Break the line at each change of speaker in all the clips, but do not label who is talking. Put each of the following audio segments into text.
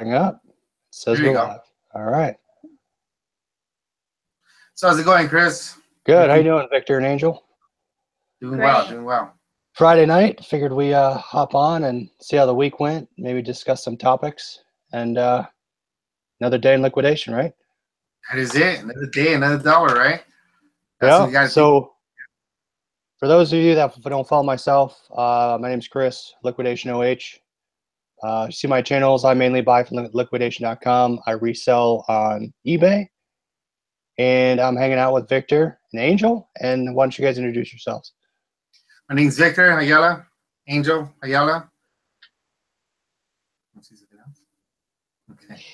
Up. It says
There you
we're
go.
live. All right.
So how's it going, Chris?
Good. How you doing, Victor and Angel?
Doing
Great.
well, doing well.
Friday night. Figured we hop on and see how the week went. Maybe discuss some topics. And another day in liquidation, right?
That is it. Another day, another dollar, right? That's what you
Yeah.
guys
So for those of you that don't follow myself, my name's Chris, Liquidation OH. You see my channels. I mainly buy from liquidation.com. I resell on eBay. And I'm hanging out with Victor and Angel. And why don't you guys introduce yourselves?
My name's Victor Ayala, Angel Ayala. Okay.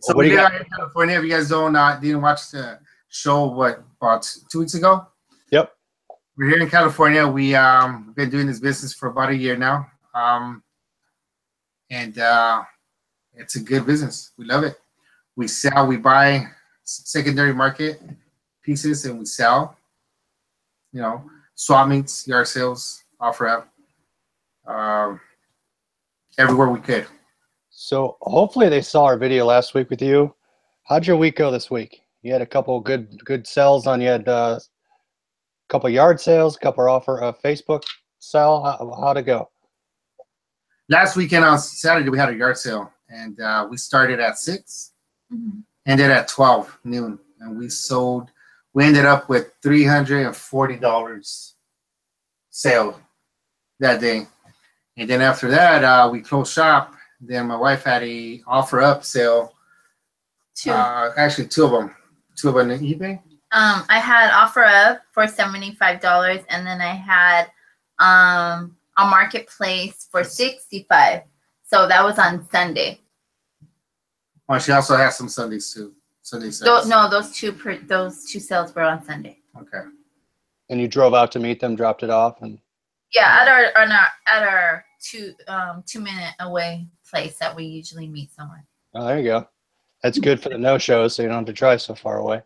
So we live out in California. If you guys didn't watch the show, about 2 weeks ago?
Yep.
We're here in California. We've been doing this business for about a year now. And it's a good business. We love it. We sell, we buy secondary market pieces, and we sell, swap meets, yard sales, offer up, everywhere we could.
So hopefully they saw our video last week with you. How'd your week go this week? You had a couple good sales on. You had a couple yard sales, a couple offer Facebook sell. How'd it go?
Last weekend on Saturday we had a yard sale, and we started at 6, ended at 12 noon, and we ended up with $340 sale that day. And then after that, we closed shop. Then my wife had a offer up sale. Actually, two of them on eBay.
I had offer up for $75, and then I had a marketplace for $65. So that was on Sunday.
Oh, she also has some Sundays too. Sunday sales.
No, those two sales were on Sunday.
Okay.
And you drove out to meet them, dropped it off, and
yeah, at our 2-minute away place that we usually meet someone.
oh, there you go. That's good for the no-shows, so you don't have to drive so far away.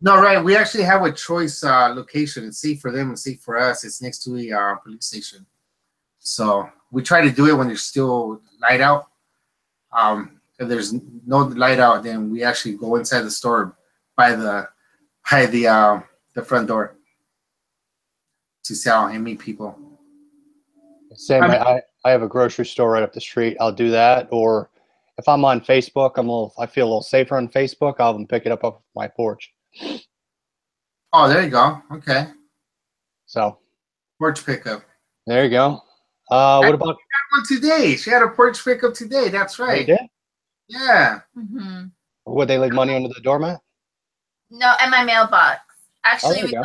No, right. We actually have a choice location. It's safe for them and safe for us. It's next to a police station. So we try to do it when there's still light out. If there's no light out, then we actually go inside the store by the front door to sell and meet people.
Same. I have a grocery store right up the street. I'll do that, or if I'm on Facebook, I feel a little safer on Facebook. I'll even pick it up off my porch.
Oh, there you go. Okay.
So
Porch pickup.
there you go. What about
one today? She had a porch pickup today. That's right.
you did?
Yeah.
Would they leave money under the doormat?
No, at my mailbox. Actually,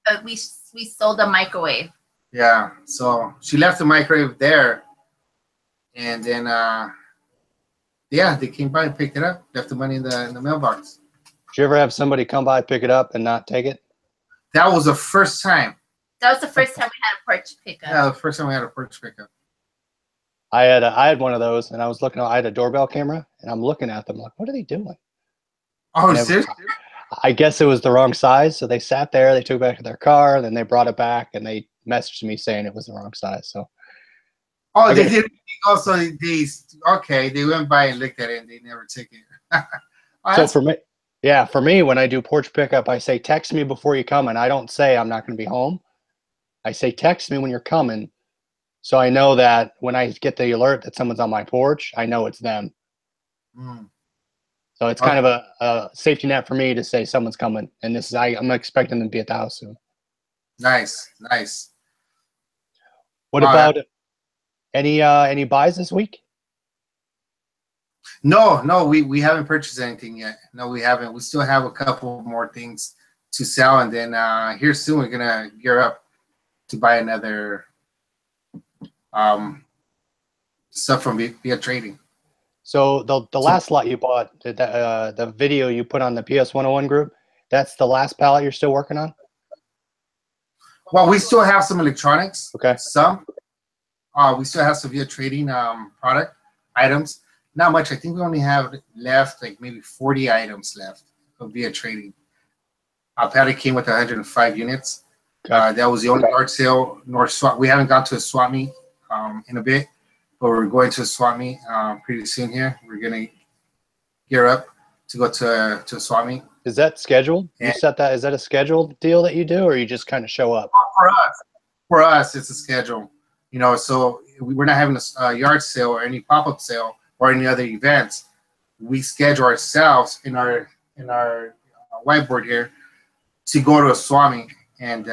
Oh,
we sold a microwave.
Yeah. So she left the microwave there, and then they came by and picked it up. Left the money in the mailbox.
Did you ever have somebody come by, pick it up, and not take it?
That was the first time.
That was the first time we had a porch pickup.
Yeah, the first time we had a porch pickup.
I had one of those, and I was looking. I had a doorbell camera, and I'm looking at them like, what are they doing?
Oh, seriously?
I guess it was the wrong size, so they sat there. They took it back to their car, and then they brought it back, and they messaged me saying it was the wrong size. So.
Oh, they did. Also, they went by and looked at it, and they never took it.
So for me, when I do porch pickup, I say text me before you come, and I don't say I'm not going to be home. I say text me when you're coming, so I know that when I get the alert that someone's on my porch, I know it's them. So it's kind of a safety net for me to say someone's coming, and I'm expecting them to be at the house soon.
Nice.
What about any buys this week?
No, we haven't purchased anything yet. No, we haven't. We still have a couple more things to sell, and then here soon we're gonna gear up to buy another stuff from via trading.
So the last lot you bought, the video you put on the PS 101 group, that's the last pallet you're still working on?
Well, we still have some electronics.
Okay.
Some. We still have some via trading product items. Not much. I think we only have left like maybe 40 items left of via trading. Our pallet came with 105 units.
Okay.
That was the only yard sale nor swap. We haven't gone to a swap meet in a bit. but we're going to a swap meet pretty soon here. We're gonna gear up to go to a swap meet.
Is that scheduled?
Yeah.
You set that? Is that a scheduled deal that you do, or you just kind of show up?
For us, it's a schedule. You know, so we're not having a yard sale or any pop-up sale or any other events. We schedule ourselves in our whiteboard here to go to a swap meet, and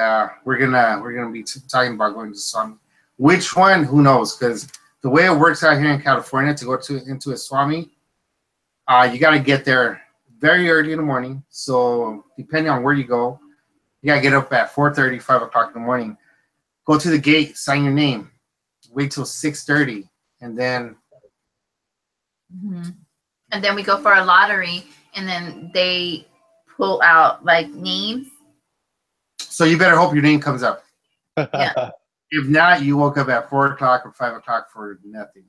we're gonna be talking about going to swap meet. Which one? Who knows? Because the way it works out here in California to go into a swap meet, you got to get there very early in the morning. So depending on where you go, you got to get up at 4:30, 5 o'clock in the morning. Go to the gate, sign your name, wait till 6:30, and then.
And then we go for a lottery, and then they pull out like names.
So you better hope your name comes up.
Yeah.
If not, you woke up at 4 o'clock or 5 o'clock for nothing.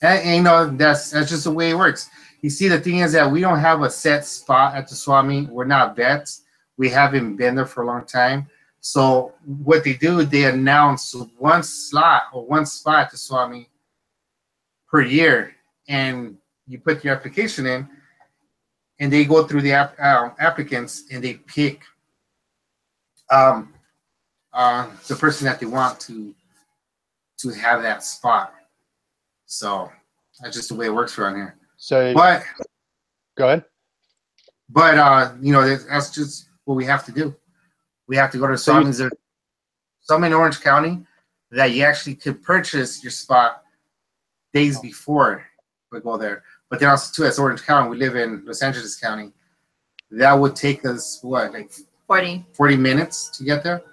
And you know, that's just the way it works. You see, the thing is that we don't have a set spot at the swap meet. We're not vets. We haven't been there for a long time. So what they do, they announce one slot or one spot at the swap meet per year, and you put your application in, and they go through the applicants, and they pick the person that they want to have that spot. So that's just the way it works around here.
So,
but
go ahead.
But you know, that's just what we have to do. We have to go to some in Orange County that you actually could purchase your spot days before we go there. But then also too, as Orange County, we live in Los Angeles County. That would take us what, like 40 minutes to get there.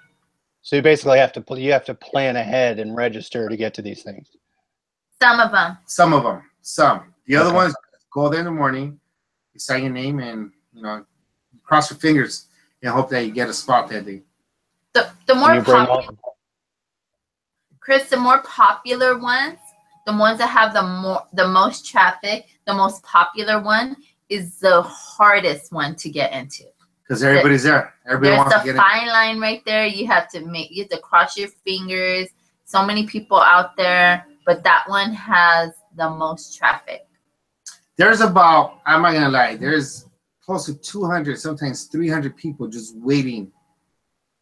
So you basically have to plan ahead and register to get to these things.
Some of them.
Some. The other ones, go there in the morning, you sign your name, and you know, cross your fingers and hope that you get a spot that day.
The more popular, Chris, the more popular ones, the ones that have the most traffic, the most popular one is the hardest one to get into.
Because everybody's there. Everybody wants to get in.
There's a fine line right there. You have to cross your fingers. So many people out there, but that one has the most traffic.
There's about, I'm not gonna lie, there's close to 200, sometimes 300 people just waiting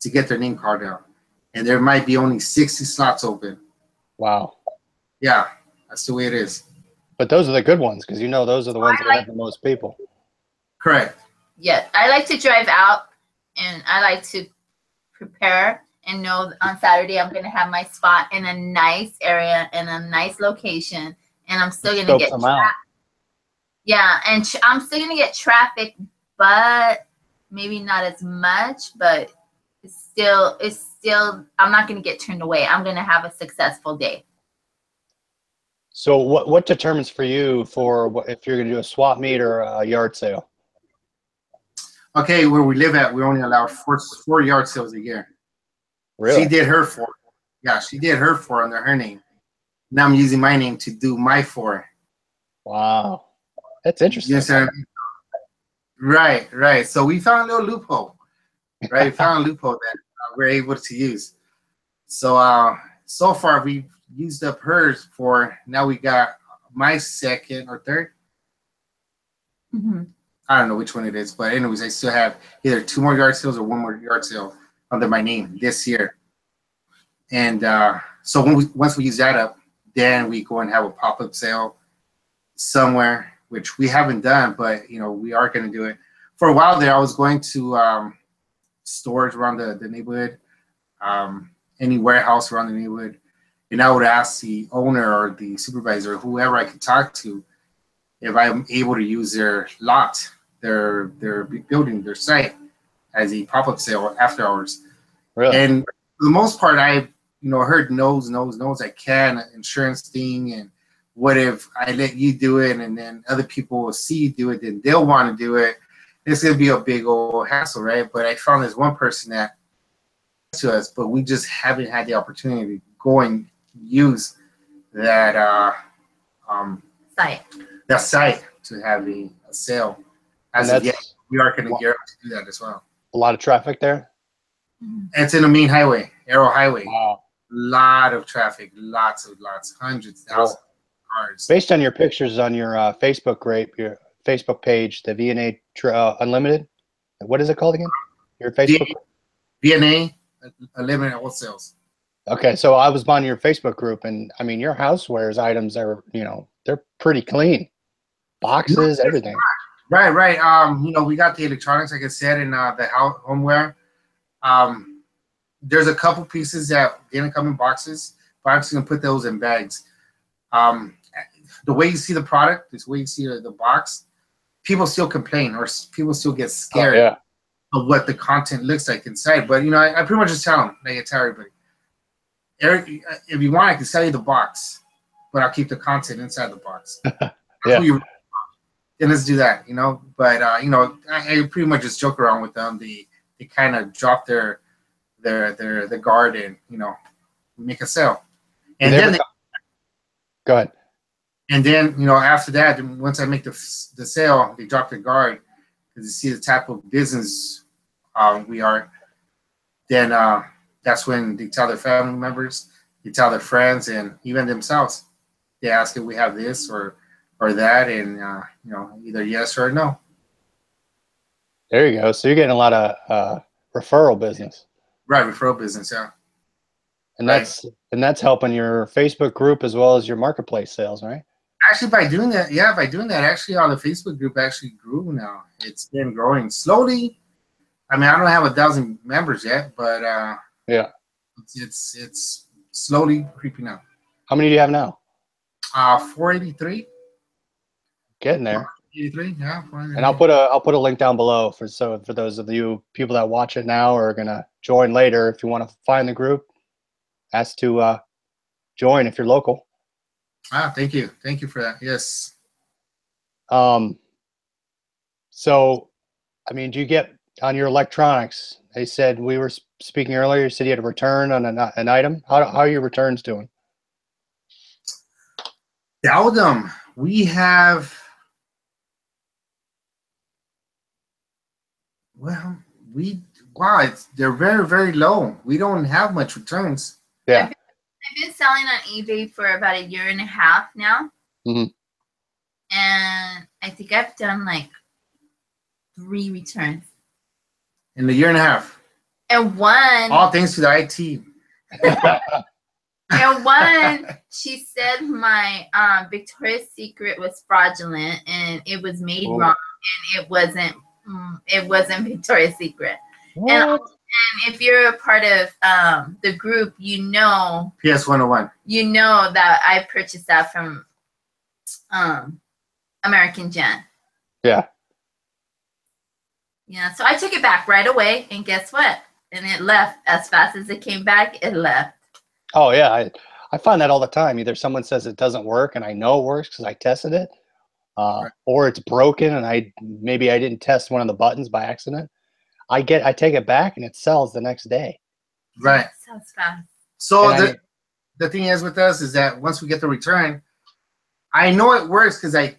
to get their name card out, and there might be only 60 slots open.
Wow.
Yeah, that's the way it is.
But those are the good ones, because you know those are the ones that have the most people.
Correct.
Yeah, I like to drive out, and I like to prepare and know on Saturday I'm going to have my spot in a nice area, in a nice location, and I'm still going to get traffic. Yeah, and I'm still going to get traffic, but maybe not as much, but it's still, I'm not going to get turned away. I'm going to have a successful day.
So what determines for you for if you're going to do a swap meet or a yard sale?
Okay, where we live at, we only allow four yard sales a year.
Really?
She did her 4. Yeah, she did her 4 under her name. Now I'm using my name to do my 4.
Wow. That's interesting.
Yes, sir. Right. So we found a little loophole. Right? We found a loophole that we're able to use. So so far we've used up hers 4. Now we got my second or third. I don't know which one it is, but anyways, I still have either 2 more yard sales or 1 more yard sale under my name this year. And so once we use that up, then we go and have a pop-up sale somewhere, which we haven't done, but you know, we are going to do it. For a while there, I was going to stores around the neighborhood, any warehouse around the neighborhood, and I would ask the owner or the supervisor, whoever I could talk to, if I'm able to use their lot, their building, their site as a pop-up sale after hours.
Really?
And for the most part, I've heard no's, I can, insurance thing, and what if I let you do it and then other people will see you do it, then they'll want to do it. It's going to be a big old hassle, right? But I found there's one person that to us, but we just haven't had the opportunity to go and use that site to have a sale. As of yet, we are going to gear up to do that as well.
A lot of traffic there?
It's in the main highway, Arrow Highway.
Wow.
lot of traffic, lots, hundreds, thousands of cars.
Based on your pictures on your your Facebook page, the VNA Unlimited. What is it called again? Your Facebook.
VNA Unlimited Wholesales.
Okay, so I was on your Facebook group, and I mean, your housewares items are, they're pretty clean. Boxes, everything.
Right. We got the electronics, like I said, and the homeware. There's a couple pieces that didn't come in boxes, but I'm just gonna put those in bags. The way you see the product, the way you see the box, people still complain or people still get scared of what the content looks like inside. But I pretty much just tell them, like I tell everybody, Eric, if you want, I can sell you the box, but I'll keep the content inside the box. Then let's do that, But I pretty much just joke around with them. They kind of drop their guard and make a sale. And then
go ahead.
And then after that, once I make the sale, they drop their guard because they see the type of business we are. Then that's when they tell their family members, they tell their friends, and even themselves. They ask if we have this or that, and either yes or no.
There you go. So you're getting a lot of referral business.
Right, referral business, yeah.
And that's helping your Facebook group as well as your marketplace sales, right?
Actually, by doing that, actually, the Facebook group actually grew now. It's been growing slowly. I mean, I don't have 1,000 members yet, but it's slowly creeping up.
How many do you have now?
483.
Getting there.
483, yeah. 483.
And I'll put a link down below for those of you people that watch it now or are gonna join later. If you want to find the group, ask to join if you're local.
Thank you for that. Yes.
So, I mean, do you get on your electronics? They said we were speaking earlier. You said you had a return on an item. How are your returns doing?
Seldom. We have. Well, they're very, very low. We don't have much returns.
Yeah.
I've been selling on eBay for about 1.5 years now.
Mm-hmm.
And I think I've done like 3 returns.
In 1.5 years.
And one.
All thanks to the IT.
And one, she said my Victoria's Secret was fraudulent and it was made wrong and it wasn't Victoria's Secret. And if you're a part of the group,
PS 101.
You know that I purchased that from American Gen.
Yeah.
Yeah, so I took it back right away, and guess what? And it left as fast as it came back. It left.
Oh yeah, I find that all the time. Either someone says it doesn't work, and I know it works because I tested it, or it's broken, and maybe I didn't test one of the buttons by accident. I take it back, and it sells the next day.
Right.
It sells fast.
So the thing is with us is that once we get the return, I know it works because I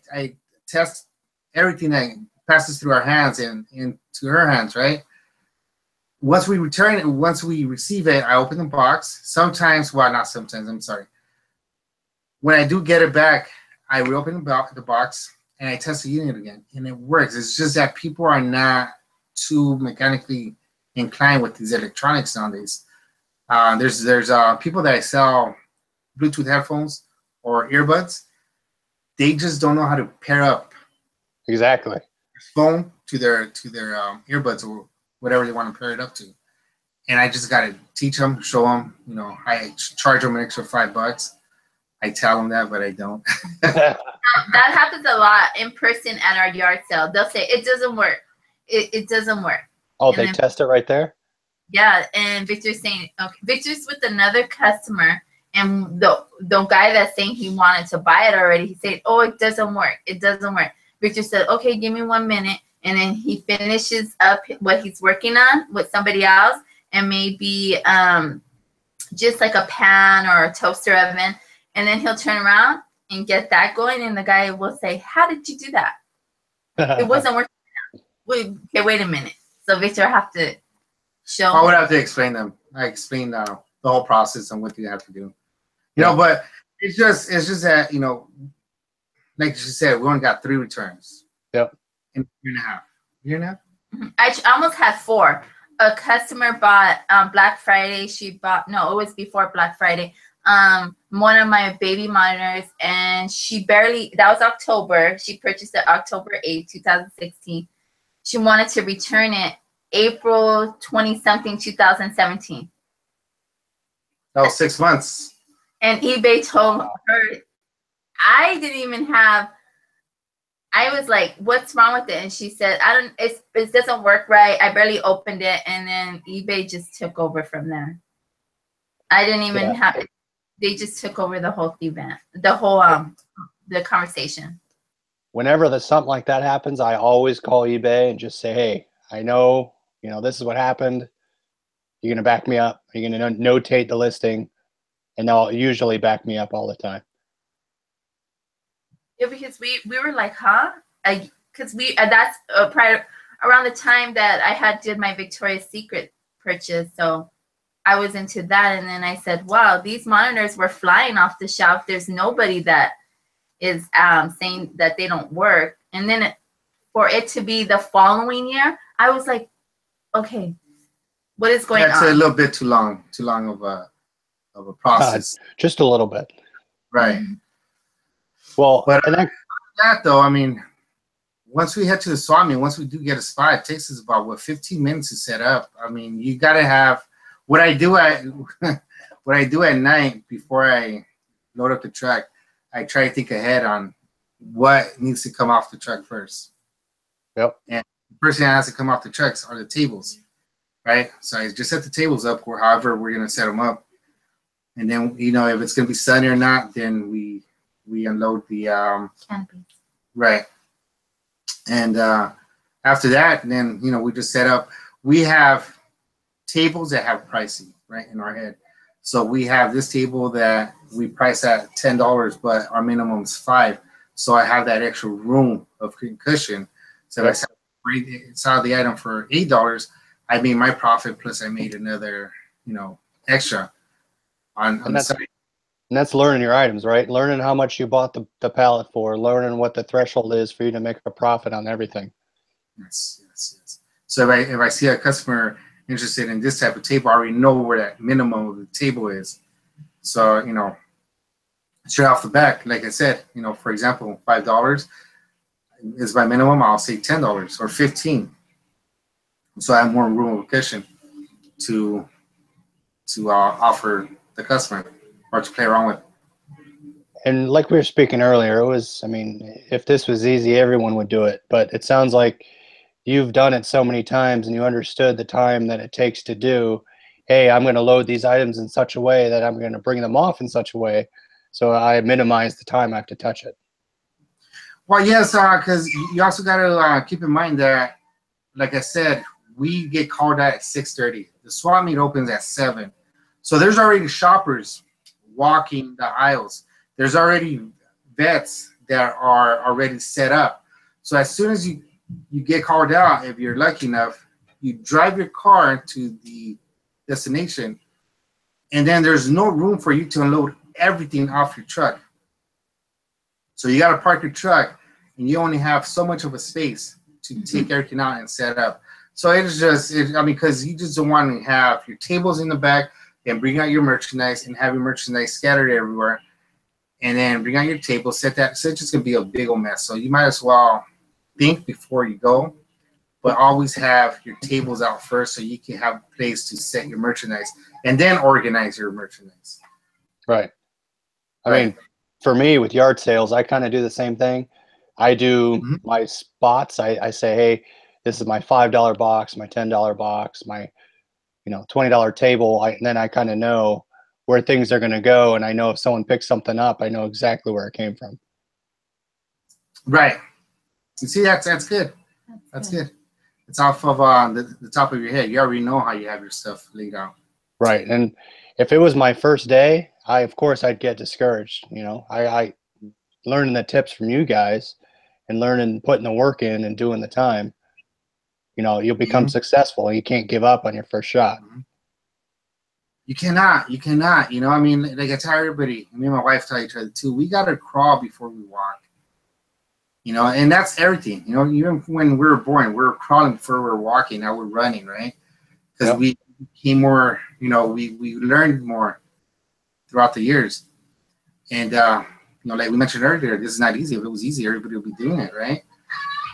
test everything that passes through our hands and into her hands, right? Once we return it, once we receive it, I open the box. Sometimes, well, not sometimes, I'm sorry. When I do get it back, I reopen the box and I test the unit again, and it works. It's just that people are not too mechanically inclined with these electronics nowadays. There's people that sell Bluetooth headphones or earbuds. They just don't know how to pair up
Exactly.
phone to their earbuds or whatever they want to pair it up to. And I just got to teach them, show them. I charge them an extra $5. I tell them that, but I don't.
That happens a lot in person at our yard sale. They'll say it doesn't work. It doesn't work.
Oh, they test it right there?
Yeah, and Victor's saying, okay, Victor's with another customer, and the guy that's saying he wanted to buy it already, he said, oh, it doesn't work. It doesn't work. Victor said, okay, give me 1 minute. And then he finishes up what he's working on with somebody else, and maybe just like a pan or a toaster oven. And then he'll turn around and get that going, and the guy will say, how did you do that? It wasn't working. Wait a minute. So Victor have to show.
I would have to explain them. I explained the the whole process and what you have to do. You know, but it's just that, you know, like you said, we only got 3 returns.
Yep.
In a year and a half. Year and a half?
I almost had 4. A customer bought Black Friday. She bought, no, it was before Black Friday. One of my baby monitors, and she barely, that was October. She purchased it October 8th, 2016. She wanted to return it April 20-something, 2017.
Oh, 6 months.
And eBay told her, I didn't even have, I was like, what's wrong with it? And she said, it doesn't work right. I barely opened it. And then eBay just took over from there. I didn't even have it. They just took over the whole event, the whole, the conversation.
Whenever something like that happens, I always call eBay and just say, hey, I know, you know, this is what happened. You're going to back me up. You're going to notate the listing. And they'll usually back me up all the time.
Yeah, because we were like, huh? Because that's prior around the time that I had did my Victoria's Secret purchase, so I was into that, and then I said, wow, these monitors were flying off the shelf. There's nobody that is saying that they don't work, and then for it to be the following year, I was like, okay, what is going on?
That's a little bit too long of a process.
Just a little bit,
right?
Well,
but that though, I mean, once we head to the swap meet, once we do get a spot, it takes us about 15 minutes to set up. I mean, you got to have what I do at night before I load up the truck. I try to think ahead on what needs to come off the truck first.
Yep.
And the first thing that has to come off the trucks are the tables, right? So I just set the tables up, or however we're gonna set them up, and then you know if it's gonna be sunny or not, then we unload the
canopy.
Right. And after that, then you know we just set up. We have tables that have pricing right in our head. So we have this table that we price at $10, but our minimum is $5. So I have that extra room of cushion. So if I sell the item for $8, I made my profit plus I made another, you know, extra on the side.
And that's learning your items, right? Learning how much you bought the pallet for, learning what the threshold is for you to make a profit on everything.
Yes. So if I see a customer interested in this type of table, I already know where that minimum of the table is. So, you know, straight off the back, like I said, you know, for example, $5 is my minimum. I'll say $10 or $15. So I have more room of cushion to offer the customer or to play around with.
And like we were speaking earlier, it was, I mean, if this was easy, everyone would do it. But it sounds like you've done it so many times and you understood the time that it takes to do, hey, I'm going to load these items in such a way that I'm going to bring them off in such a way. So I minimize the time I have to touch it.
Well, yes, because you also got to keep in mind that, like I said, we get called out at 6:30. The swap meet opens at 7. So there's already shoppers walking the aisles. There's already vets that are already set up. So as soon as you get called out, if you're lucky enough, you drive your car to the destination, and then there's no room for you to unload everything off your truck. So you got to park your truck, and you only have so much of a space to take everything out and set up. So it's just, I mean, because you just don't want to have your tables in the back and bring out your merchandise and have your merchandise scattered everywhere, and then bring out your table, set that. So it's just going to be a big old mess. So you might as well think before you go, but always have your tables out first so you can have a place to set your merchandise and then organize your merchandise.
Right. I mean, for me with yard sales, I kind of do the same thing. I do my spots. I say, hey, this is my $5 box, my $10 box, my $20 table. And then I kind of know where things are going to go. And I know if someone picks something up, I know exactly where it came from.
Right. You see, that's good. That's good. It's off of the top of your head. You already know how you have your stuff laid out.
Right. And if it was my first day, of course I'd get discouraged. I learning the tips from you guys and putting the work in and doing the time, you'll become successful. You can't give up on your first shot.
You cannot. You know, I mean, like I tell everybody, me and my wife tell each other too, we got to crawl before we walk. You know, and that's everything. You know, even when we were born, we were crawling before we were walking. Now we're running, right? Because we became more, you know, we learned more throughout the years. And, you know, like we mentioned earlier, this is not easy. If it was easy, everybody would be doing it, right?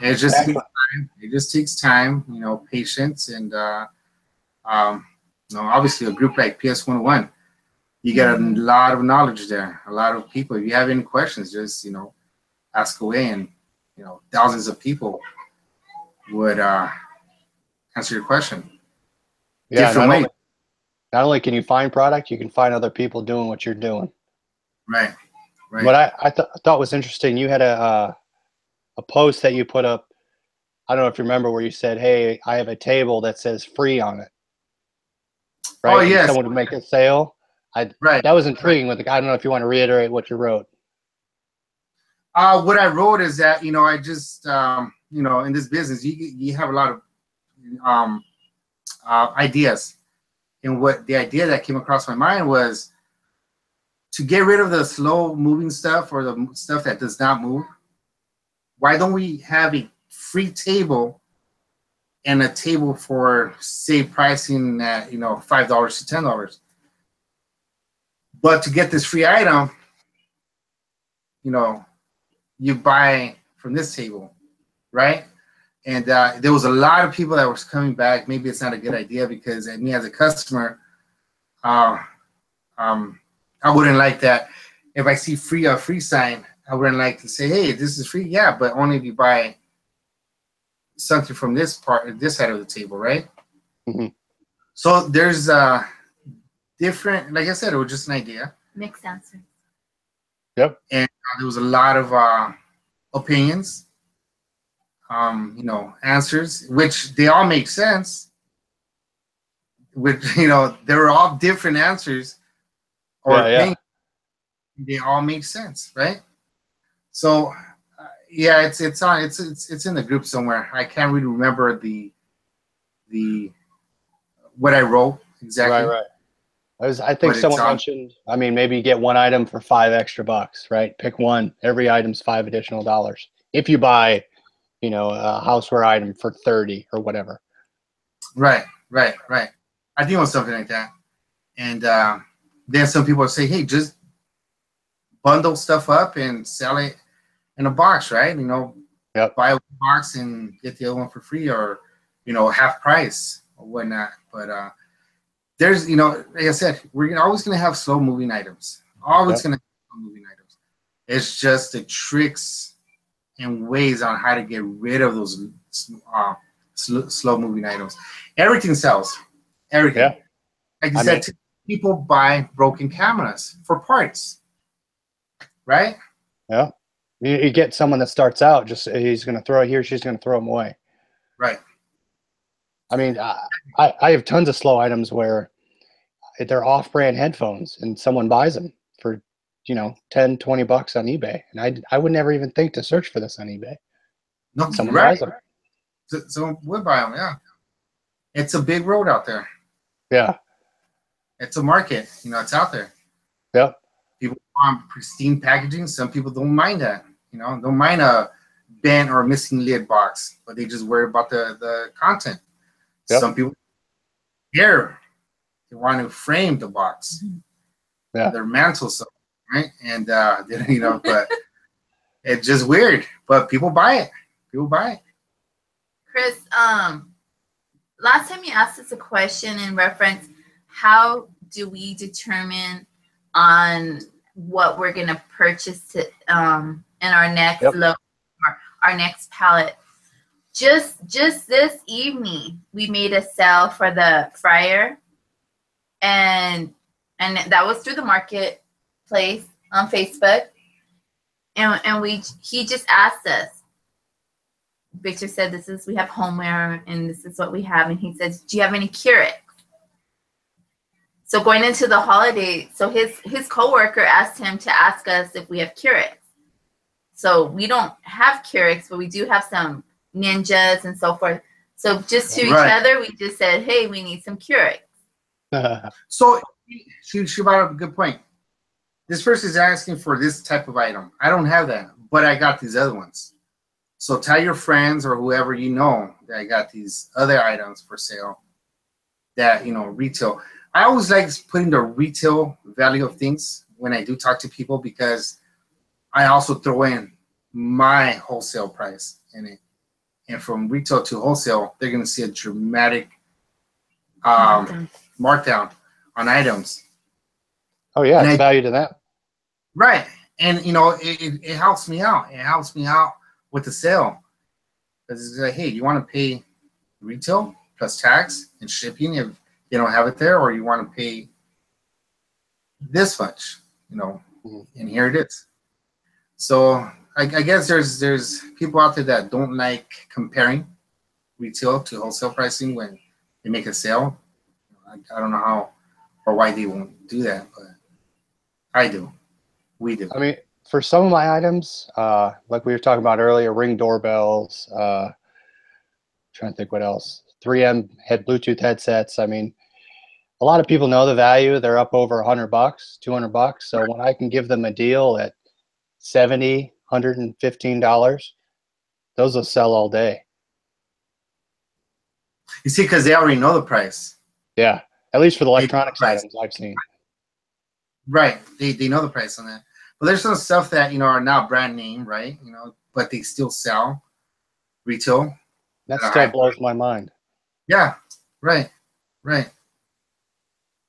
And it just takes time. It just takes time, you know, patience, and, you know, obviously a group like PS 101, you get a lot of knowledge there, a lot of people. If you have any questions, just, you know, ask away, and, you know, thousands of people would answer your question.
Yeah,
Different ways.
Not only can you find product, you can find other people doing what you're doing.
Right. Right.
What I thought was interesting, you had a post that you put up. I don't know if you remember, where you said, "Hey, I have a table that says free on it." Right?
Oh, yes.
And someone would make a sale.
Right.
That was intriguing. With I don't know if you want to reiterate what you wrote.
What I wrote is that, you know, I just, you know, in this business, you have a lot of ideas. And what the idea that came across my mind was to get rid of the slow moving stuff, or the stuff that does not move. Why don't we have a free table and a table for, say, pricing at, you know, $5 to $10? But to get this free item, you know, you buy from this table, right? And there was a lot of people that was coming back. Maybe it's not a good idea, because me as a customer, I wouldn't like that. If I see a free sign, I wouldn't like to say, hey, this is free. Yeah, but only if you buy something from this side of the table, right?
Mm-hmm.
So there's different, like I said, it was just an idea.
Mixed answers.
Yep.
And there was a lot of opinions, you know, answers, which they all make sense. Which, you know, they were all different answers or opinions. They all make sense, right? So, yeah, it's in the group somewhere. I can't really remember the what I wrote exactly.
Right. I think someone mentioned, I mean, maybe you get one item for $5 extra, right? Pick one. Every item's $5 additional. If you buy, you know, a houseware item for 30 or whatever.
Right. I think it was something like that. And then some people say, hey, just bundle stuff up and sell it in a box, right? You know, buy a box and get the other one for free, or, you know, half price or whatnot. But there's, you know, like I said, we're always going to have slow moving items. Always going to have slow moving items. It's just the tricks and ways on how to get rid of those slow moving items. Everything sells. Everything.
Yeah.
Like you said, people buy broken cameras for parts. Right?
Yeah. You get someone that starts out, just he's going to throw it here, she's going to throw them away.
Right.
I mean, I have tons of slow items where they're off-brand headphones, and someone buys them for, you know, $10, $20 on eBay, and I would never even think to search for this on eBay.
No,
someone buys them.
Someone would buy them. Yeah. It's a big road out there.
Yeah.
It's a market. You know, it's out there.
Yep.
People want pristine packaging. Some people don't mind that. You know, don't mind a bent or missing lid box, but they just worry about the content. Yep. Some people care. They want to frame the box.
Yeah.
Their mantle, so right? And you know, but it's just weird. But people buy it. People buy it.
Chris, last time you asked us a question in reference, how do we determine on what we're gonna purchase to in our next load, or our next pallet? Just this evening, we made a sale for the fryer, and that was through the marketplace on Facebook, and he just asked us. Victor said, we have homeware, and this is what we have, and he says, do you have any Keurig? So going into the holiday, so his coworker asked him to ask us if we have Keurigs. So we don't have Keurigs, but we do have some Ninjas and so forth. So just to each other, we just said, hey, we need some Keurigs.
So she brought up a good point. This person is asking for this type of item. I don't have that, but I got these other ones. So tell your friends or whoever you know that I got these other items for sale that, you know, retail. I always like putting the retail value of things when I do talk to people, because I also throw in my wholesale price in it. And from retail to wholesale, they're going to see a dramatic markdown on items.
Oh yeah, it's value to them.
Right. And, you know, it helps me out. It helps me out with the sale. Because it's like, hey, you want to pay retail plus tax and shipping if they don't have it there, or you want to pay this much, you know, and here it is. So I guess there's people out there that don't like comparing retail to wholesale pricing when they make a sale. I don't know how or why they won't do that, but I do. We do.
I mean, for some of my items, like we were talking about earlier, Ring doorbells, trying to think what else, 3M Bluetooth headsets. I mean, a lot of people know the value. They're up over $100, $200. So when I can give them a deal at $70, $115, those will sell all day.
You see, because they already know the price.
Yeah, at least for the electronics items I've seen.
Right, they know the price on that. But there's some stuff that, you know, are not brand name, right? You know, but they still sell retail.
That still blows my mind.
Yeah, right.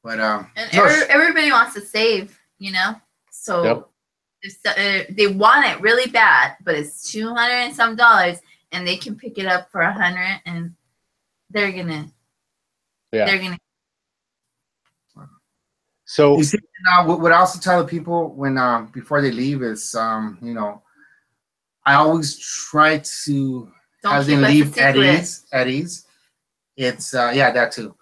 But
and everybody wants to save, you know. So if they want it really bad, but it's $200 and some, and they can pick it up for $100, and they're gonna.
So
you see, what I also tell the people when before they leave is, you know, I always try to have them leave at ease. At ease. It's yeah, that too.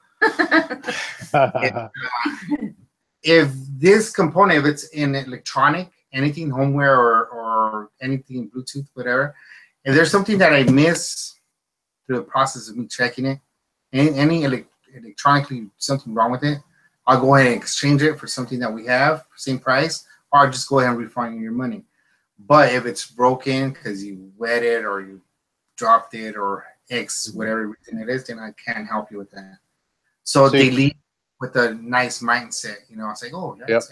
If this component, if it's in electronic, anything homeware or anything Bluetooth, whatever, if there's something that I miss through the process of me checking it, any electronically something wrong with it, I'll go ahead and exchange it for something that we have, same price, or I'll just go ahead and refund you your money. But if it's broken because you wet it or you dropped it or X, whatever reason it is, then I can't help you with that. So they leave with a nice mindset, you know. It's like, oh, that's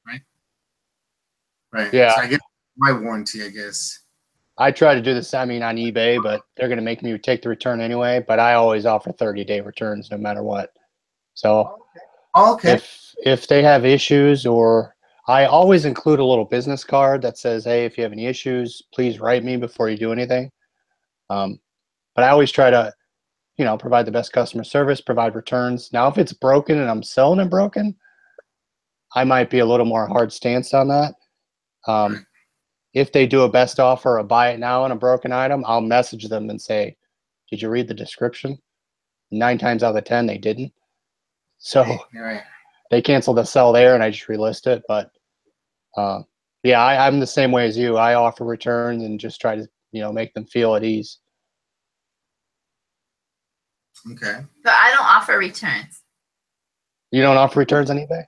right. Yeah. So I get my warranty, I guess.
I try to do the same on eBay, but they're going to make me take the return anyway. But I always offer 30-day returns no matter what. So if they have issues, or I always include a little business card that says, hey, if you have any issues, please write me before you do anything. But I always try to, you know, provide the best customer service, provide returns. Now, if it's broken and I'm selling it broken, I might be a little more hard stance on that. If they do a best offer, a buy it now on a broken item, I'll message them and say, did you read the description? 9 times out of 10, they didn't. So they cancel the sell there and I just relist it. But yeah, I'm the same way as you. I offer returns and just try to, you know, make them feel at ease.
Okay.
But I don't offer returns.
You don't offer returns on eBay?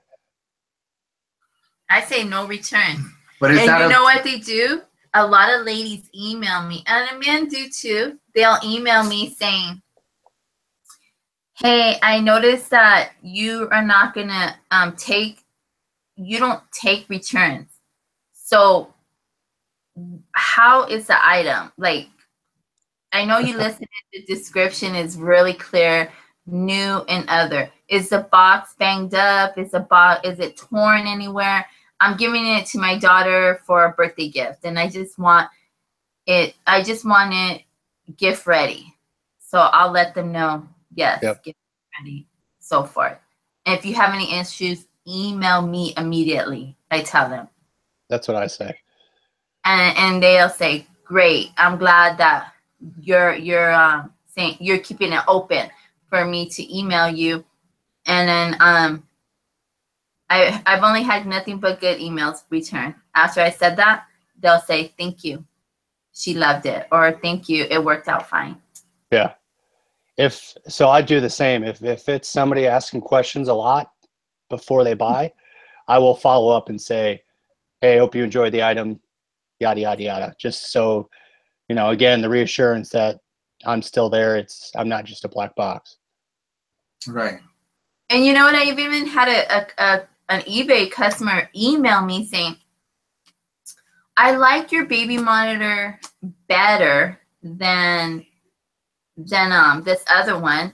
I say no return.
But
and you know what they do? A lot of ladies email me, and men do too. They'll email me saying, hey, I noticed that you are not going to you don't take returns. So how is the item? Like, I know you listed it, the description is really clear, new and other. Is the box banged up? Is it torn anywhere? I'm giving it to my daughter for a birthday gift, and I just want it gift ready. So I'll let them know, yes, gift ready, so forth. And if you have any issues, email me immediately. I tell them.
That's what I say.
And they'll say, great, I'm glad that you're saying you're keeping it open for me to email you. And then I've only had nothing but good emails return. After I said that, they'll say, thank you, she loved it, or thank you, it worked out fine.
Yeah. So I do the same. If it's somebody asking questions a lot, before they buy, I will follow up and say, hey, I hope you enjoyed the item, yada, yada, yada. Just so, you know, again, the reassurance that I'm still there. I'm not just a black box.
Right.
And you know what? I've even had an eBay customer email me saying, I like your baby monitor better than this other one,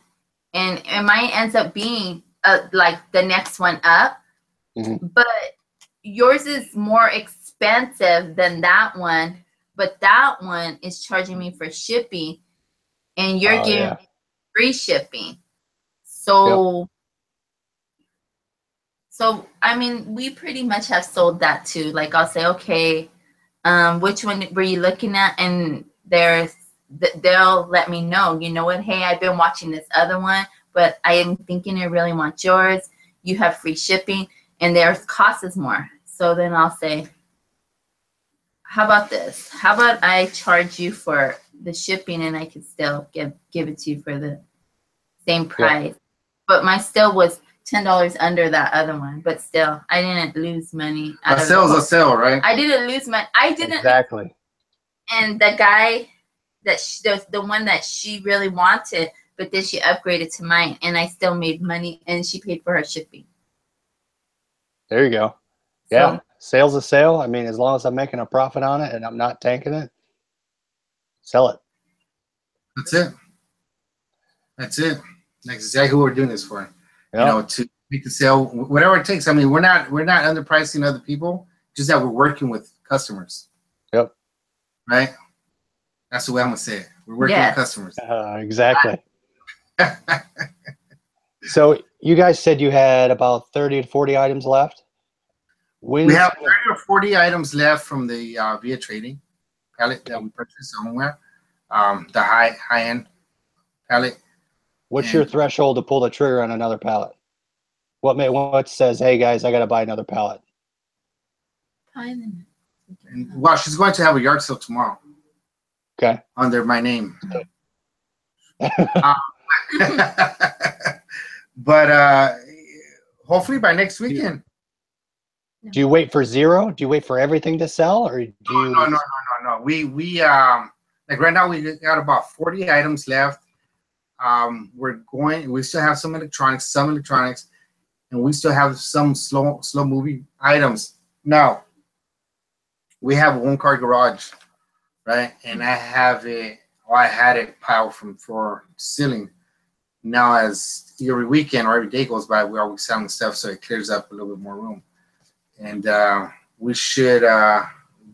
and mine ends up being like the next one up, but yours is more expensive than that one, but that one is charging me for shipping, and you're giving me free shipping. So so I mean, we pretty much have sold that too. Like I'll say, okay, which one were you looking at? And they'll let me know, you know what, hey, I've been watching this other one, but I am thinking I really want yours. You have free shipping and theirs costs more. So then I'll say, how about this? How about I charge you for the shipping and I can still give it to you for the same price. But my still was $10 under that other one, but still I didn't lose money.
A sale's a sale, right?
I didn't lose money. I didn't
exactly.
And the guy that the one that she really wanted, but then she upgraded to mine, and I still made money, and she paid for her shipping.
There you go. Yeah, sale's a sale. I mean, as long as I'm making a profit on it and I'm not tanking it, sell it.
That's it. That's it. That's exactly what we're doing this for.
Yep.
You know, to make the sale, whatever it takes. I mean, we're not underpricing other people, just that we're working with customers.
Yep.
Right? That's the way I'm gonna say it. We're working with customers.
Exactly. So you guys said you had about 30 to 40 items left.
We have 30 or 40 items left from the via trading pallet that we purchased somewhere. The high end pallet.
What's your threshold to pull the trigger on another pallet? What says, hey guys, I got to buy another pallet?
Well, she's going to have a yard sale tomorrow.
Okay.
Under my name. But hopefully by next weekend.
Do you wait for zero? Do you wait for everything to sell, or do you?
No. We like right now we got about 40 items left. We still have some electronics, and we still have some slow moving items. Now we have a 1-car garage, right? And I had it piled from floor to ceiling. Now as every weekend or every day goes by, we're always selling stuff, so it clears up a little bit more room. And we should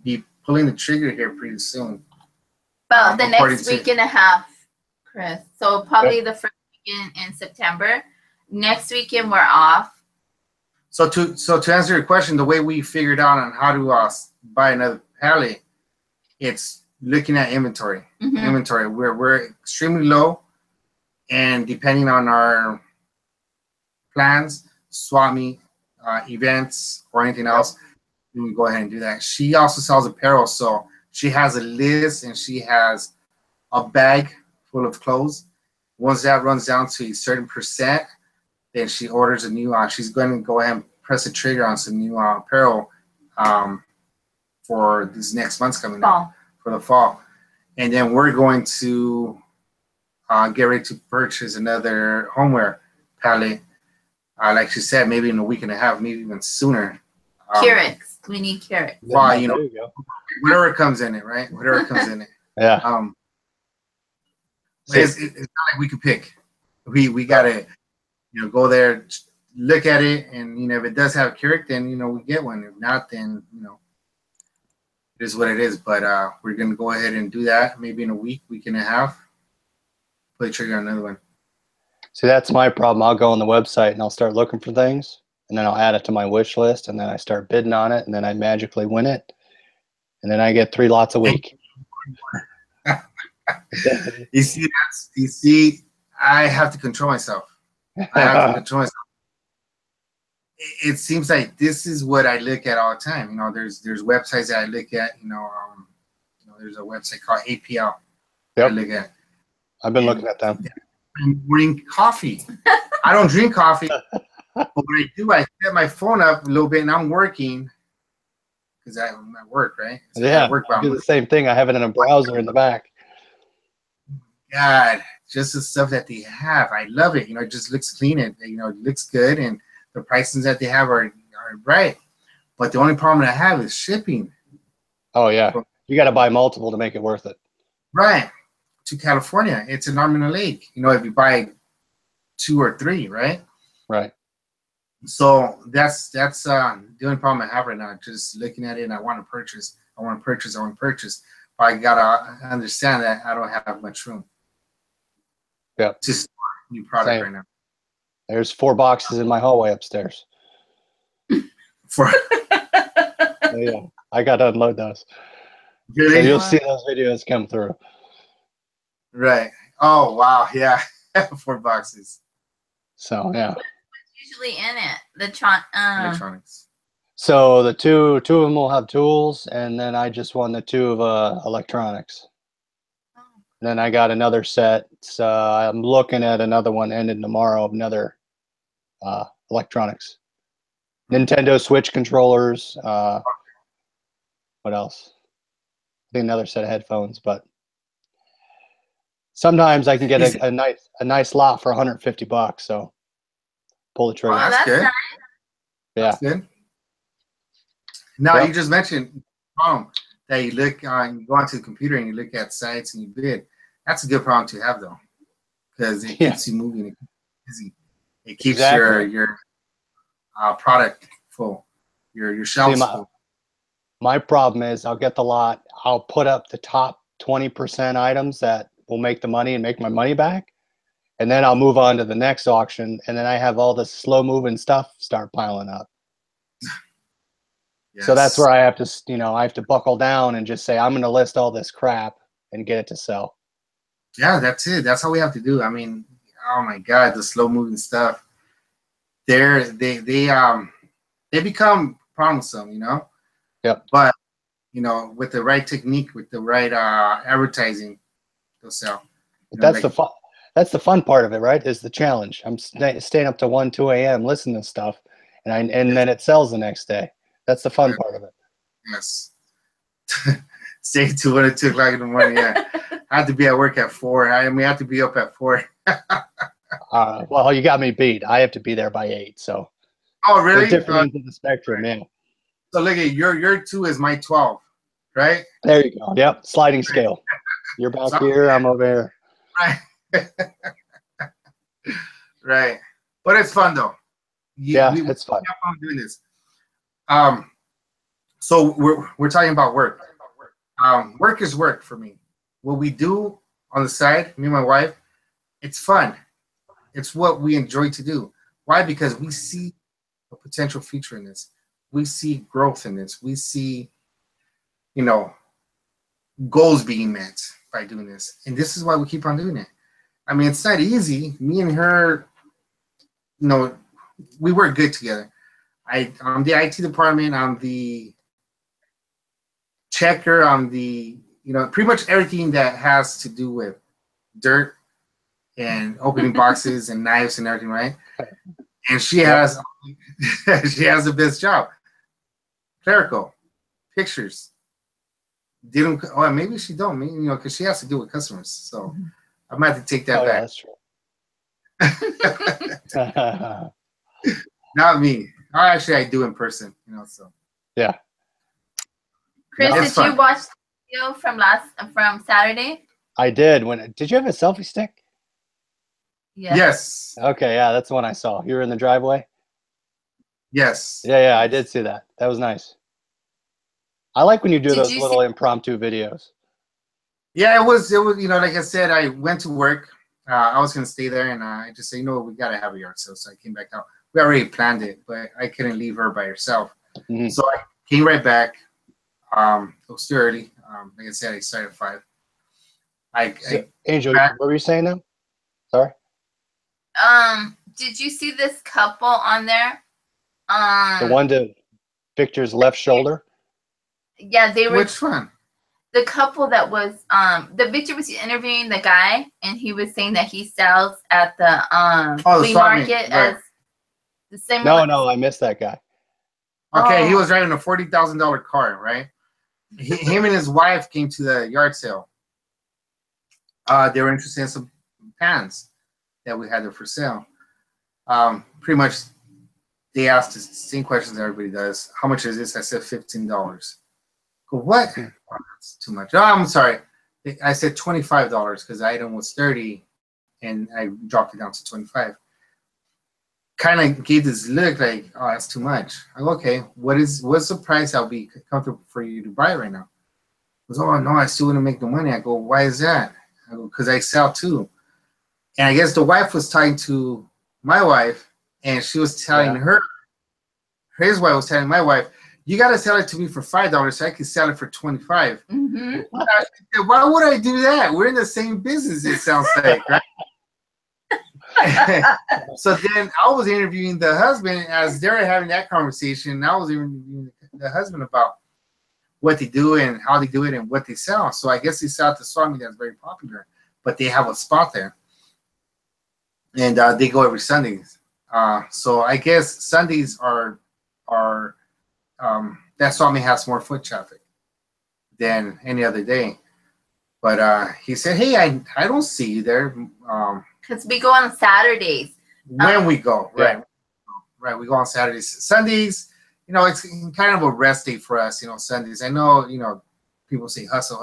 be pulling the trigger here pretty soon.
Well, the next week and a half, Chris. So probably the first weekend in September. Next weekend we're off.
So to answer your question, the way we figured out on how to buy another pallet, it's looking at inventory. Inventory. We're extremely low, and depending on our plans, swap meet, events, or anything else, we can go ahead and do that. She also sells apparel, so she has a list and she has a bag full of clothes. Once that runs down to a certain percent, then she orders a new. She's going to go ahead and press the trigger on some new apparel for these next months coming up for the fall, and then we're going to get ready to purchase another homeware pallet. Like she said, maybe in a week and a half, maybe even sooner.
Carrots. We need carrots.
Well, you know, whatever comes in it, right? Whatever comes in it.
Yeah.
It's not like we can pick. We gotta, you know, go there, look at it, and you know, if it does have a carrot, then you know we get one. If not, then you know, it is what it is. But we're gonna go ahead and do that. Maybe in a week and a half. Pull the trigger on another one.
See, that's my problem. I'll go on the website and I'll start looking for things, and then I'll add it to my wish list, and then I start bidding on it, and then I magically win it, and then I get 3 lots a week.
You see, I have to control myself. It seems like this is what I look at all the time. You know, there's websites that I look at. You know, there's a website called APL.
Yep.
I look at.
I've been looking at them.
I'm drink coffee. I don't drink coffee, But what I do, I set my phone up a little bit, and I'm working because I'm at work, right? So
Yeah,
I work,
I do the same thing. I have it in a browser in the back.
God, just the stuff that they have, I love it. It just looks clean, and it looks good, and the prices that they have are right. But the only problem I have is shipping.
Oh yeah, you got to buy multiple to make it worth it.
Right, to California, it's an arm and a leg. If you buy 2 or 3, right?
Right.
So that's the only problem I have right now. Just looking at it, and I want to purchase. But I gotta understand that I don't have much room.
Yeah.
To store new product
Same.
right now.
There's 4 boxes in my hallway upstairs.
For
Yeah, I got to unload those.
really?
So you'll see those videos come through.
Right. Oh wow, yeah. 4 boxes.
So yeah.
Usually in it,
Electronics.
So the two of them will have tools, and then I just won the 2 of electronics. And then I got another set. So I'm looking at another one ending tomorrow of another electronics. Nintendo Switch controllers. What else? I think another set of headphones, but sometimes I can get a nice lot for $150. So pull the trigger.
Wow, that's good.
Nice.
Yeah.
That's good. Now
Yep.
you just mentioned that you look you go onto the computer and you look at sites and you bid. That's a good problem to have though, because it keeps you moving. It keeps you busy. It keeps your product full, your shelves full.
My problem is I'll get the lot. I'll put up the top 20% items that will make the money and make my money back, and then I'll move on to the next auction, and then I have all this slow moving stuff start piling up. Yes. So that's where I have to, I have to buckle down and just say, I'm going to list all this crap and get it to sell.
Yeah, that's it. That's how we have to do. I mean, oh my God, the slow moving stuff. They become problemsome,
Yep.
But with the right technique, with the right advertising, they'll sell.
But that's the fun part of it, right? Is the challenge. I'm staying up to 1, 2 a.m. listening to stuff, and then it sells the next day. That's the fun part of it.
Yes. Stay to 1 or 2 o'clock in the morning. Yeah. I have to be at work at 4. I have to be up at 4.
Well, you got me beat. I have to be there by 8. So.
Oh, really?
We're different ends of the spectrum, man.
So look at your 2 is my 12, right?
There you go. Yep, sliding scale. You're back here. I'm over here.
Right. Right. But it's fun though.
It's fun.
Have fun doing this. So we're talking about work. Work is work for me. What we do on the side, me and my wife, it's fun. It's what we enjoy to do. Why? Because we see a potential future in this. We see growth in this. We see, goals being met by doing this. And this is why we keep on doing it. I mean, it's not easy. Me and her, we work good together. I'm the IT department. I'm the checker. I'm the, pretty much everything that has to do with dirt and opening boxes and knives and everything, right? And she has the best job. Clerical, pictures. Maybe she don't, because she has to deal with customers. So I might have to take that back.
Yeah, that's true.
Not me. Actually, I do in person, so.
Yeah.
Chris, did you watch the video from Saturday?
I did. Did you have a selfie stick?
Yeah.
Yes.
Okay, yeah, that's the one I saw. You were in the driveway?
Yes.
Yeah, I did see that. That was nice. I like when you do those little impromptu videos.
Yeah, it was, like I said, I went to work. I was going to stay there, and I just said, we got to have a yard sale. So I came back out. We already planned it, but I couldn't leave her by herself. Mm-hmm. So I came right back. It was too early. Like I said, I started at 5.
Angel, what were you saying now? Sorry?
Did you see this couple on there?
The one to Victor's left shoulder?
Yeah, they were.
Which one?
The couple that was the Victor was interviewing the guy, and he was saying that he sells at the flea market as The same
No,
one.
no, I missed that guy.
Okay, he
Oh.
was driving a $40,000 car, right? Him and his wife came to the yard sale. They were interested in some pans that we had there for sale. Pretty much, they asked the same questions that everybody does. How much is this? I said $15. Go, what? Oh, that's too much. Oh, I'm sorry. I said $25 because the item was 30 and I dropped it down to 25. Kind of gave this look like, oh, that's too much. I go, okay, what's the price I'll be comfortable for you to buy right now? He goes, oh no, I still wouldn't make no money. I go, why is that? I go, because I sell too. And I guess the wife was talking to my wife, and she was telling her, his wife was telling my wife, you got to sell it to me for $5 so I can sell it for $25.
Mm-hmm.
Why would I do that? We're in the same business, it sounds like, right? So then I was interviewing the husband as they were having that conversation. I was interviewing the husband about what they do and how they do it and what they sell. So I guess they sell at the swap meet that's very popular, but they have a spot there. And they go every Sundays. So I guess Sundays are that swap meet has more foot traffic than any other day. But he said, hey, I don't see you there.
Because we go on Saturdays.
When we go, right. Right, we go on Saturdays. Sundays, it's kind of a rest day for us, Sundays. I know, people say hustle,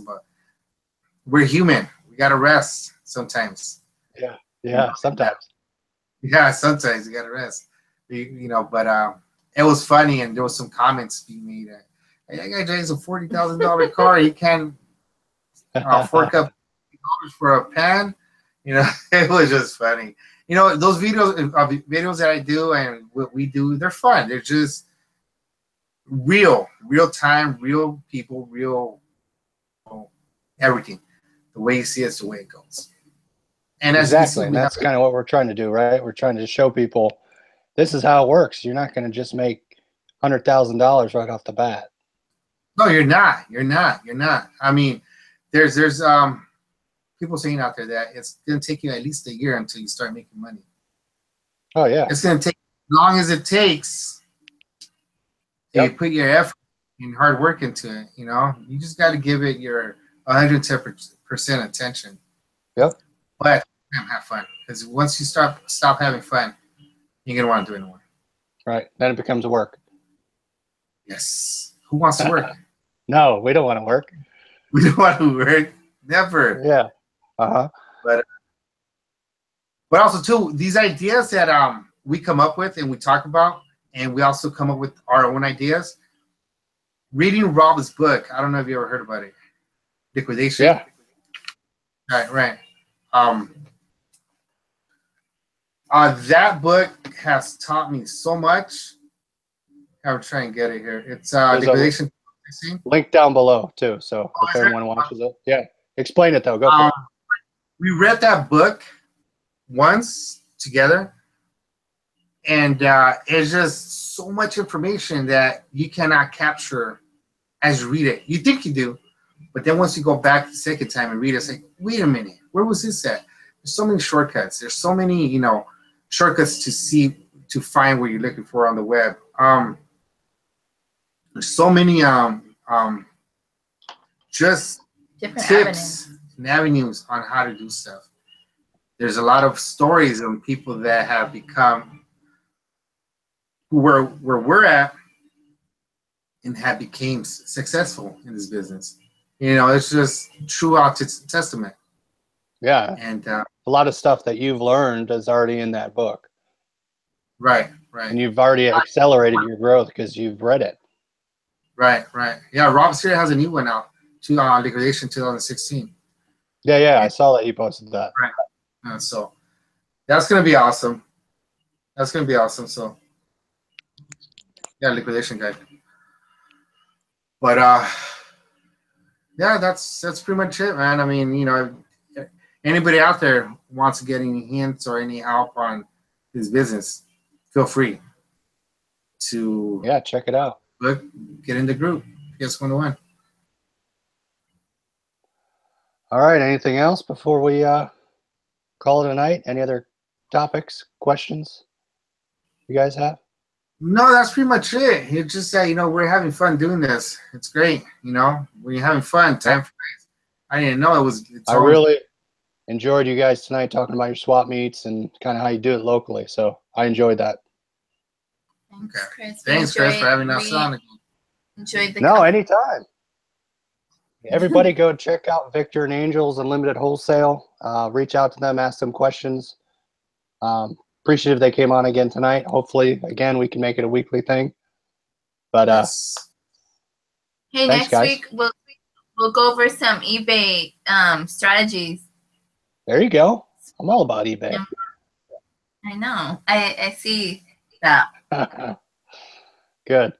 but we're human. We got to rest sometimes.
Yeah, sometimes.
Yeah, sometimes you got to rest. But it was funny, and there was some comments being made. Hey, that guy drives a $40,000 car. He can't fork up $50 for a pan. It was just funny. Those videos that I do and what we do, they're fun. They're just real time, real people, real everything. The way you see it's the way it goes. And
Exactly, and that's kind of what we're trying to do, right? We're trying to show people this is how it works. You're not going to just make $100,000 right off the bat.
No, you're not. I mean, there's people saying out there that it's going to take you at least a year until you start making money.
Oh, yeah.
It's going to take as long as it takes. You put your effort and hard work into it, You just got to give it your 110% attention.
Yep.
But have fun. Because once you stop having fun, you're going to want to do it anymore.
Right. Then it becomes work.
Yes. Who wants to work?
No, we don't want to work.
We don't want to work. Never.
Yeah. Uh-huh.
But also too, these ideas that we come up with and we talk about, and we also come up with our own ideas. Reading Rob's book, I don't know if you ever heard about it. Liquidation.
Yeah.
Right. That book has taught me so much. I'm trying to get it here. It's Liquidation.
Link down below too, so if everyone watches it. Yeah. Explain it though. Go for it.
We read that book once together, and it's just so much information that you cannot capture as you read it. You think you do, but then once you go back the second time and read it, it's like, wait a minute, where was this at? There's so many shortcuts. There's so many, shortcuts to find what you're looking for on the web. There's so many just
different
tips and avenues on how to do stuff. There's a lot of stories of people that have become where we're at and have became successful in this business. It's just true out its testament.
Yeah.
And
a lot of stuff that you've learned is already in that book.
Right.
And you've already accelerated your growth because you've read it.
Right. Yeah, Rob Sear has a new one out, Liquidation 2016.
Yeah, I saw that he posted that.
Right. So that's going to be awesome. So yeah, Liquidation guy. But yeah, that's pretty much it, man. I mean, anybody out there wants to get any hints or any help on this business, feel free to
check it out.
Get in the group. PS101.
All right. Anything else before we call it a night? Any other topics, questions? you guys have?
No, that's pretty much it. It's just that, you know, we're having fun doing this. It's great, you know. When you're having fun, time flies. I didn't know it was.
I really enjoyed you guys tonight talking about your swap meets and kind of how you do it locally. So I enjoyed that.
Thanks,
Okay.
Chris.
Thanks, Chris, for having us on.
Enjoyed the
No, anytime. Everybody go check out Victor and Angel's Unlimited Wholesale. Reach out to them, ask them questions. Appreciative they came on again tonight. Hopefully, again, we can make it a weekly thing. But
Yes.
hey,
thanks,
next
guys.
week we'll go over some eBay strategies.
There you go. I'm all about eBay.
I know. I see that.
Good.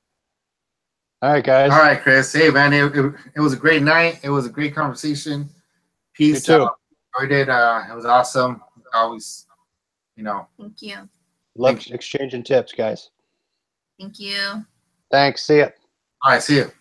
All right, guys.
All right, Chris. Hey, man, it was a great night. It was a great conversation. Peace
You too.
out. Enjoyed it. It was awesome. Always, you know.
Thank you.
Love exchanging tips, guys.
Thank you.
Thanks. See ya.
All right, see you.